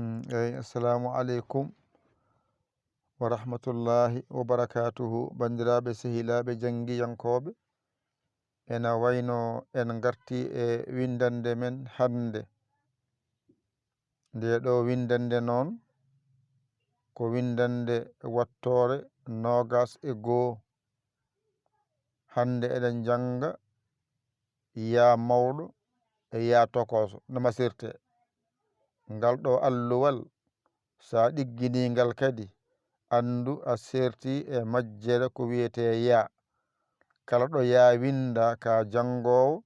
Assalamu aleykum wa rahmatullahi wa barakatuhu. Bandiraɓe sehilaɓe janggiyankoɓe, ena wayno en garti e windande men hande. Nde ɗo windande noon ko windande wattore 21. Hande eɗen janga ya mawɗo e ya tokoso no masirte. Ngal ɗo alluwal sa ɗigginingal kadi andu a serti e majjere ko wiyete ya. Kala ɗo ya winda ka jangowo,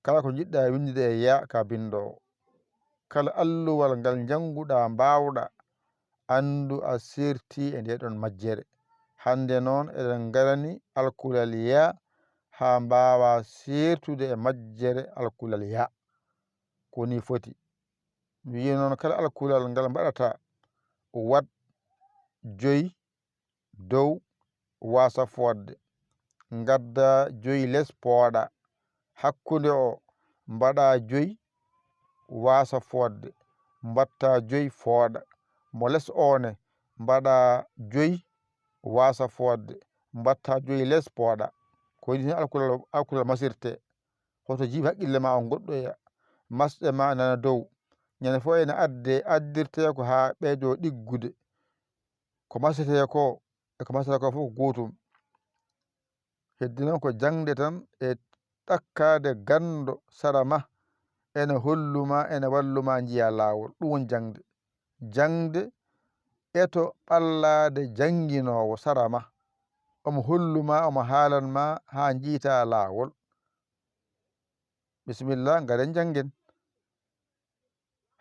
kala ko jiɗɗa windide e ya ka bindowo. Kala alluwal ngal janguɗa mbawɗa andu a serti e nde ɗon majjere. Hande noon eɗen garani alkulal ya ha mbawa sertude e majjere alkulal ya koni foti. Mi wi noon kala alkulal ngal mbaɗata wat 5 dow wasa fodde, gadda 5 less pooɗa, hakkude o mbaɗa 5 wasa fodde, mbatta 5 fooɗa, mo less one mbaɗa 5 wasa fodde, mbatta 5 less pooɗa. Ko ni alkulal masirte. Hoto jiiɓi haqqille ma on goɗɗoya, masɗe ma nana dow. Ñande fo ene addirte ko ha ɓeydo ɗiggude. Ko masete ko e ko masata ko fof ko gotum. Heddi noon ko jangde tan e ɗakkade gando sara ma ene holluma ene walluma jiya lawol. Ɗum woni jangde. Jangde eto ɓallade janginowo sara ma, omo holluma omo haalanma ha jiita lawol. Bisimillah, ngaren jangen.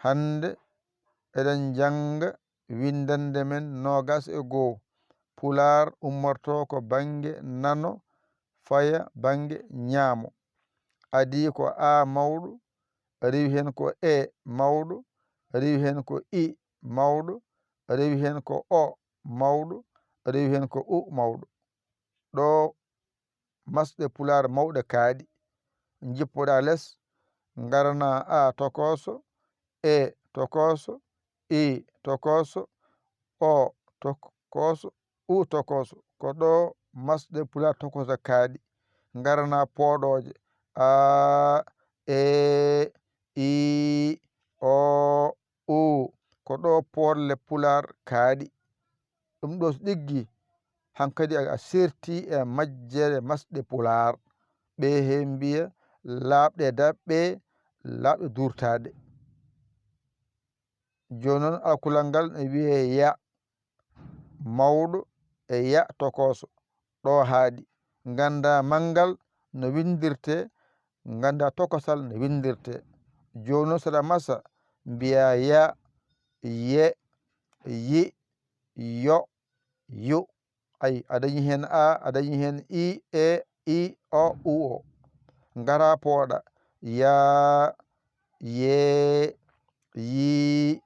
Hande eɗen janga windande men 21. Pular ummorto ko bange nano faya bange ñaamo. Adi ko a mawɗo, rewi hen ko e mawɗo, rewi hen ko i mawɗo, rewi hen ko o mawɗo, rewi hen ko u mawɗo. Ɗo masɗe pular mawɗe kaaɗi. Jippoɗa less garana a tokoso, e tokoso, i tokoso, o tokoso, u tokoso. Ko ɗo masɗe pular tokoso kaaɗi. Garana pooɗoje a, e, i, o, u. Ko ɗo poɗle pular kaaɗi. Ɗum ɗo so ɗiggi hankkadi a serti e majjere masɗe pular. Ɓe he mbiya laaɓɗe daɓɓe laaɓɗe durtaɗe. Joni noon alkulal ngal ne wiye ya mawɗo e ya tokoso. Ɗo haaɗi. Ganda mangal no windirte, ganda tokosal no windirte. Joni noon saɗa masa mbiya ya, ye, yi, yo, yu. Ayi a dañi hen a, a dañi hen i, e, i, o, u o. Ngara pooɗa ya, ye, yi,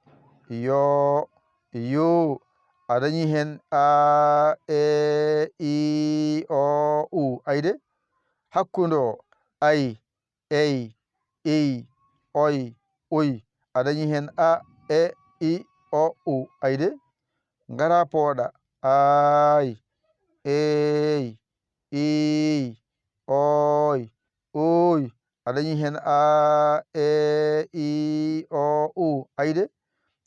yo, yu. A dañi hen a, e, i, o, u. Ayde hakkude o ay, ey, iy, oy, uy. A dañi hen a, e, i, o, u. Ayde ngara pooɗa ay, ey, iy, oy, uy. A dañi hen a, e, i, o, u. Ayde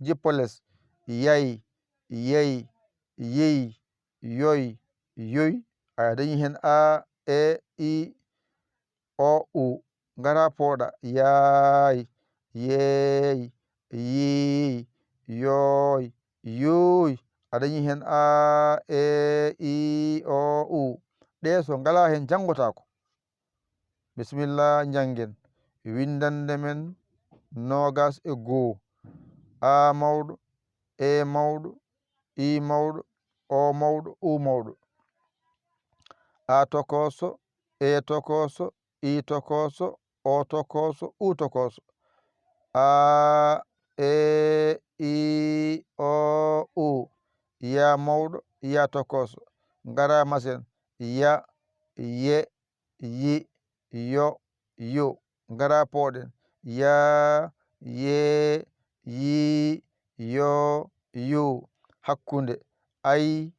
jippo less yay, yey, yiy, yoy, yuy. A dañi hen a, e, i, o, u. Ngara pooɗa yaay, yeey, yiy, yoy, yuy. A dañi hen a, e, i, o, u. Ɗe so ngala hen jangotako. Bisimillah, jangen. Windande men 21. A mawɗo, e mawɗo, i mawɗo, o mawɗo, u mawɗo. A tokoso, e tokoso, i tokoso, o tokoso, u tokoso. A, e, i, o, u. Ya mawɗo, ya tokoso. Ngara masen ya, ye, yi, yo, yu. Ngara pooɗen ya, ye, yi, yo yu hakkunde ay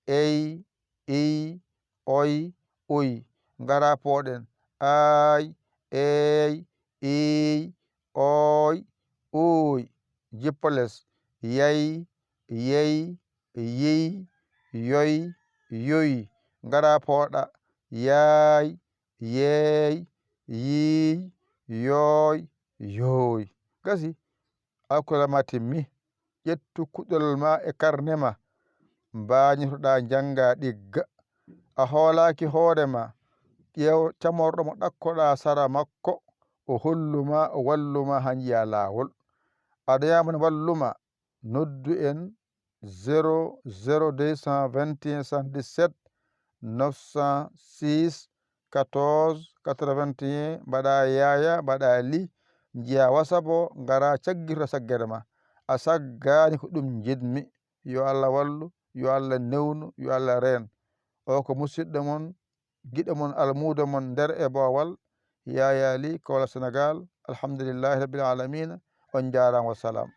ey i oy uy ngara pooɗen ay ey i oy uy jippales yay yey yiy yoy yuy ngara pooɗa yaay yeey yiy yoy yoy gasi alkolal ma timmi ƴettu kuɗol ma e karne ma mbañotoɗa janga ɗigga a hoolaki hoorema ƴeew camorɗo mo ɗakkoɗa sara makko o holluma o walluma ha jiiya lawol aɗa yamana walluma noddu en 00221 77 906 14 81 mbaɗa yaya mbaɗa li jiiya WhatsApp o ngara caggirta saggere ma a saggani ko ɗum jiɗmi yo Allah wallu yo Allah newnu yo Allah reen o ko musidɗo mon giɗo mon almudo mon nder e Bowal Yaya Ly Kaolack Sénégal alhamdulillahi rabbil alamina on jarama wassalam.